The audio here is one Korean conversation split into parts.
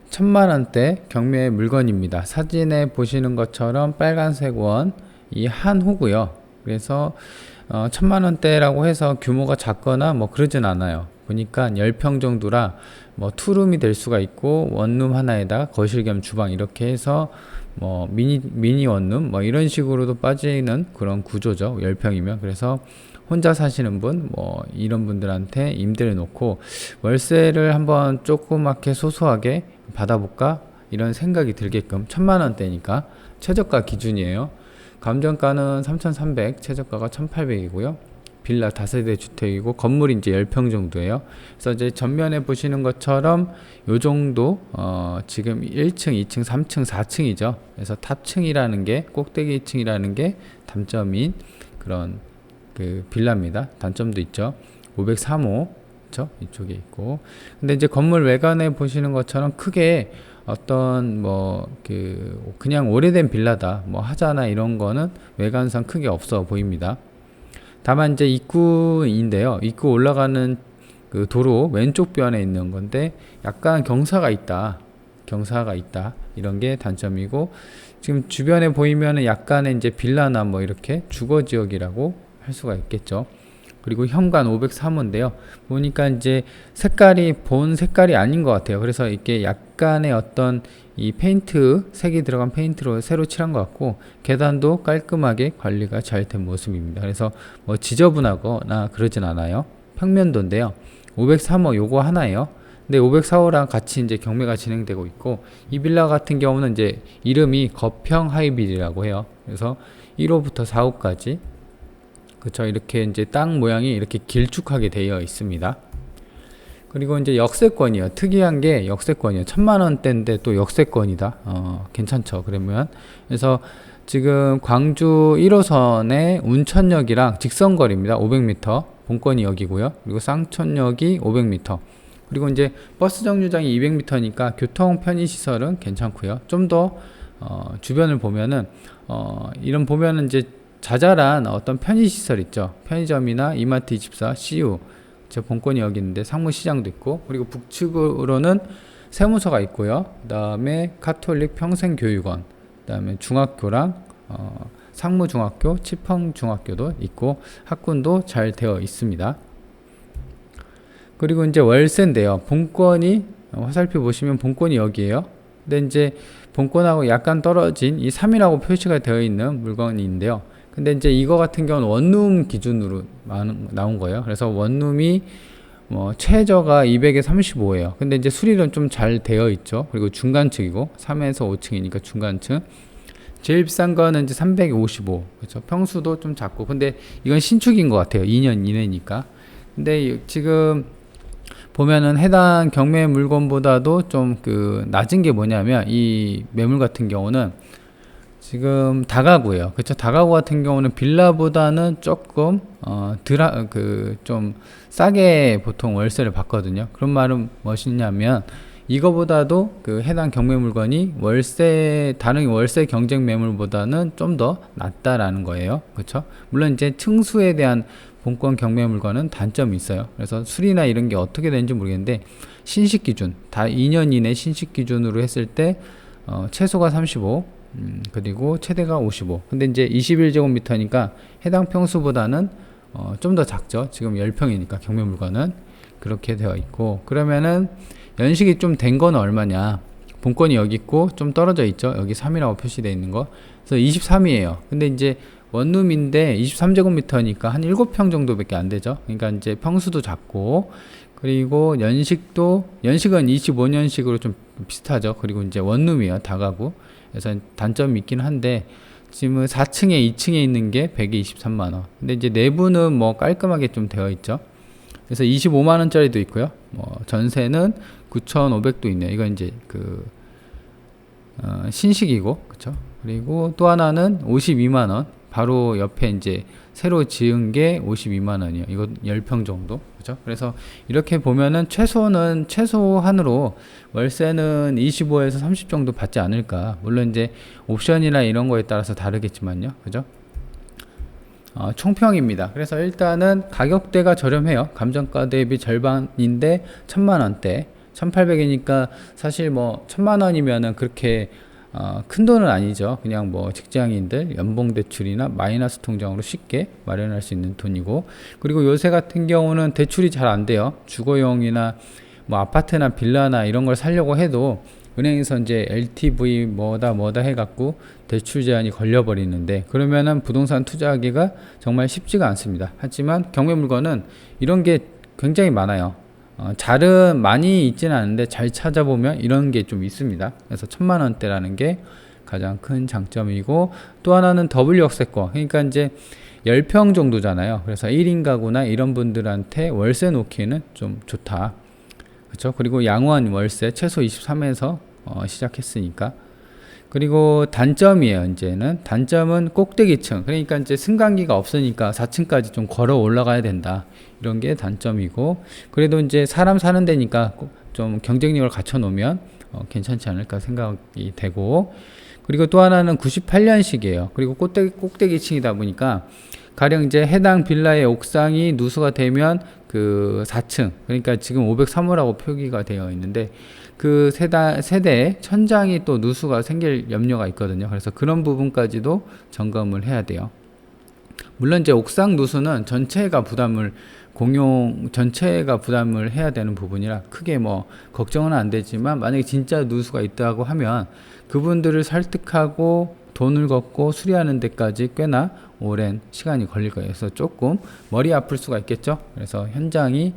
천만원대 경매의 물건입니다. 사진에 보시는 것처럼 빨간색 원 이 한 호고요. 그래서 천만원대라고 해서 규모가 작거나 뭐 그러진 않아요. 보니까 10평 정도라 뭐 투룸이 될 수가 있고, 원룸 하나에다 거실 겸 주방 이렇게 해서 뭐 미니 원룸 뭐 이런 식으로도 빠지는 그런 구조죠. 10평이면. 그래서 혼자 사시는 분 뭐 이런 분들한테 임대를 놓고 월세를 한번 조그맣게 소소하게 받아볼까 이런 생각이 들게끔, 천만원대니까 최저가 기준이에요. 감정가는 3,300, 최저가가 1,800이고요. 빌라 다세대 주택이고 건물이 이제 10평 정도예요. 그래서 이제 전면에 보시는 것처럼 요 정도 지금 1층, 2층, 3층, 4층이죠. 그래서 탑층이라는 게, 꼭대기 층이라는 게 단점인 그런 그 빌라입니다. 단점도 있죠. 503호 그렇죠? 이쪽에 있고. 근데 이제 건물 외관에 보시는 것처럼 크게 어떤 뭐 그냥 오래된 빌라다 뭐 하자나 이런 거는 외관상 크게 없어 보입니다. 다만 이제 입구인데요. 입구 올라가는 그 도로 왼쪽 변에 있는 건데 약간 경사가 있다. 이런 게 단점이고, 지금 주변에 보이면은 약간의 이제 빌라나 뭐 이렇게 주거 지역이라고 할 수가 있겠죠. 그리고 현관 503호인데요. 보니까 이제 색깔이 본 색깔이 아닌 것 같아요. 그래서 이게 약간의 어떤 이 페인트, 색이 들어간 페인트로 새로 칠한 것 같고, 계단도 깔끔하게 관리가 잘 된 모습입니다. 그래서 뭐 지저분하거나 그러진 않아요. 평면도인데요. 503호 요거 하나예요. 근데 504호랑 같이 이제 경매가 진행되고 있고, 이 빌라 같은 경우는 이제 이름이 거평 하이빌이라고 해요. 그래서 1호부터 4호까지 그쵸, 이렇게 이제 땅 모양이 이렇게 길쭉하게 되어 있습니다. 그리고 이제 역세권이요. 특이한 게 역세권이요. 1,000만원대인데 또 역세권이다. 괜찮죠. 그러면 그래서 지금 광주 1호선의 운천역이랑 직선거리입니다. 500m. 본건이 여기고요. 그리고 쌍천역이 500m. 그리고 이제 버스 정류장이 200m니까 교통 편의시설은 괜찮고요. 좀 더 주변을 보면은 이런 보면은 이제 자잘한 어떤 편의시설 있죠. 편의점이나 이마트24, CU 제 본권이 여기 있는데 상무시장도 있고, 그리고 북측으로는 세무서가 있고요. 그 다음에 카톨릭 평생교육원, 그 다음에 중학교랑 상무중학교, 치평중학교도 있고 학군도 잘 되어 있습니다. 그리고 이제 월세인데요. 본권이 화살표 보시면 본권이 여기에요. 근데 이제 본권하고 약간 떨어진 이 3이라고 표시가 되어 있는 물건인데요. 근데 이제 이거 같은 경우는 원룸 기준으로 나온 거예요. 그래서 원룸이 뭐 최저가 200에 35예요. 근데 이제 수리는 좀 잘 되어 있죠. 그리고 중간층이고 3에서 5층이니까 중간층. 제일 비싼 거는 이제 355. 그렇죠. 평수도 좀 작고. 근데 이건 신축인 것 같아요. 2년 이내니까. 근데 지금 보면은 해당 경매 물건보다도 좀 낮은 게 뭐냐면, 이 매물 같은 경우는 지금 다가구예요. 그렇죠. 다가구 같은 경우는 빌라보다는 조금 좀 싸게 보통 월세를 받거든요. 그런 말은 무엇이냐면, 이거보다도 해당 경매 물건이 다른 월세 경쟁 매물보다는 좀 더 낫다라는 거예요. 그렇죠. 물론 이제 층수에 대한 본권 경매 물건은 단점이 있어요. 그래서 수리나 이런 게 어떻게 되는지 모르겠는데, 신식 기준 다 2년 이내 신식 기준으로 했을 때 최소가 35, 그리고 최대가 55. 근데 이제 21제곱미터니까 해당 평수보다는 좀 더 작죠. 지금 10평이니까 경매 물건은 그렇게 되어 있고, 그러면은 연식이 좀 된 거는 얼마냐? 본권이 여기 있고 좀 떨어져 있죠. 여기 3이라고 표시되어 있는 거. 그래서 23이에요. 근데 이제 원룸인데 23제곱미터니까 한 7평 정도밖에 안 되죠. 그러니까 이제 평수도 작고, 그리고 연식은 25년식으로 좀 비슷하죠. 그리고 이제 원룸이에요. 다가구. 그래서 단점이 있긴 한데, 지금 4층에 2층에 있는 게 123만원. 근데 이제 내부는 뭐 깔끔하게 좀 되어 있죠. 그래서 25만원짜리도 있고요. 뭐 전세는 9,500도 있네요. 이건 이제 신식이고, 그쵸? 그리고 또 하나는 52만원. 바로 옆에 이제 새로 지은 게 52만원이에요. 이거 10평 정도. 그죠? 그래서 이렇게 보면은 최소한으로 월세는 25에서 30 정도 받지 않을까. 물론 이제 옵션이나 이런 거에 따라서 다르겠지만요. 그죠? 총평입니다. 그래서 일단은 가격대가 저렴해요. 감정가 대비 절반인데 1,000만원대. 1800이니까 사실 뭐 1000만 원이면은 그렇게 큰 돈은 아니죠. 그냥 뭐 직장인들 연봉 대출이나 마이너스 통장으로 쉽게 마련할 수 있는 돈이고, 그리고 요새 같은 경우는 대출이 잘 안 돼요. 주거용이나 뭐 아파트나 빌라나 이런 걸 사려고 해도 은행에서 이제 LTV 뭐다 해갖고 대출 제한이 걸려버리는데, 그러면은 부동산 투자하기가 정말 쉽지가 않습니다. 하지만 경매 물건은 이런 게 굉장히 많아요. 잘은 많이 있지는 않은데 잘 찾아보면 이런 게 좀 있습니다. 그래서 1000만 원대라는 게 가장 큰 장점이고, 또 하나는 더블 역세권, 그러니까 이제 10평 정도잖아요. 그래서 1인 가구나 이런 분들한테 월세 놓기에는 좀 좋다. 그렇죠? 그리고 양호한 월세 최소 23에서 시작했으니까. 그리고 단점이에요. 이제는 단점은 꼭대기층, 그러니까 이제 승강기가 없으니까 4층까지 좀 걸어 올라가야 된다, 이런 게 단점이고, 그래도 이제 사람 사는 데니까 좀 경쟁력을 갖춰 놓으면 괜찮지 않을까 생각이 되고, 그리고 또 하나는 98년식이에요. 그리고 꼭대기층이다 보니까 가령 이제 해당 빌라의 옥상이 누수가 되면 그 4층, 그러니까 지금 503호라고 표기가 되어 있는데 그 세대에 천장이 또 누수가 생길 염려가 있거든요. 그래서 그런 부분까지도 점검을 해야 돼요. 물론 이제 옥상 누수는 전체가 부담을 해야 되는 부분이라 크게 뭐 걱정은 안 되지만, 만약에 진짜 누수가 있다고 하면 그분들을 설득하고 돈을 걷고 수리하는 데까지 꽤나 오랜 시간이 걸릴 거예요. 그래서 조금 머리 아플 수가 있겠죠. 그래서 현장이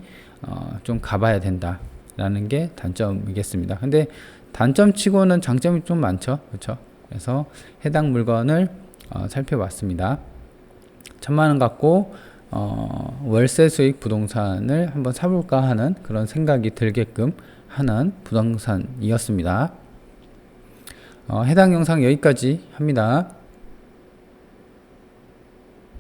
좀 가봐야 된다라는 게 단점이겠습니다. 근데 단점치고는 장점이 좀 많죠. 그렇죠? 그래서 해당 물건을 살펴봤습니다. 1000만 원 갖고 월세 수익 부동산을 한번 사볼까 하는 그런 생각이 들게끔 하는 부동산이었습니다. 해당 영상 여기까지 합니다.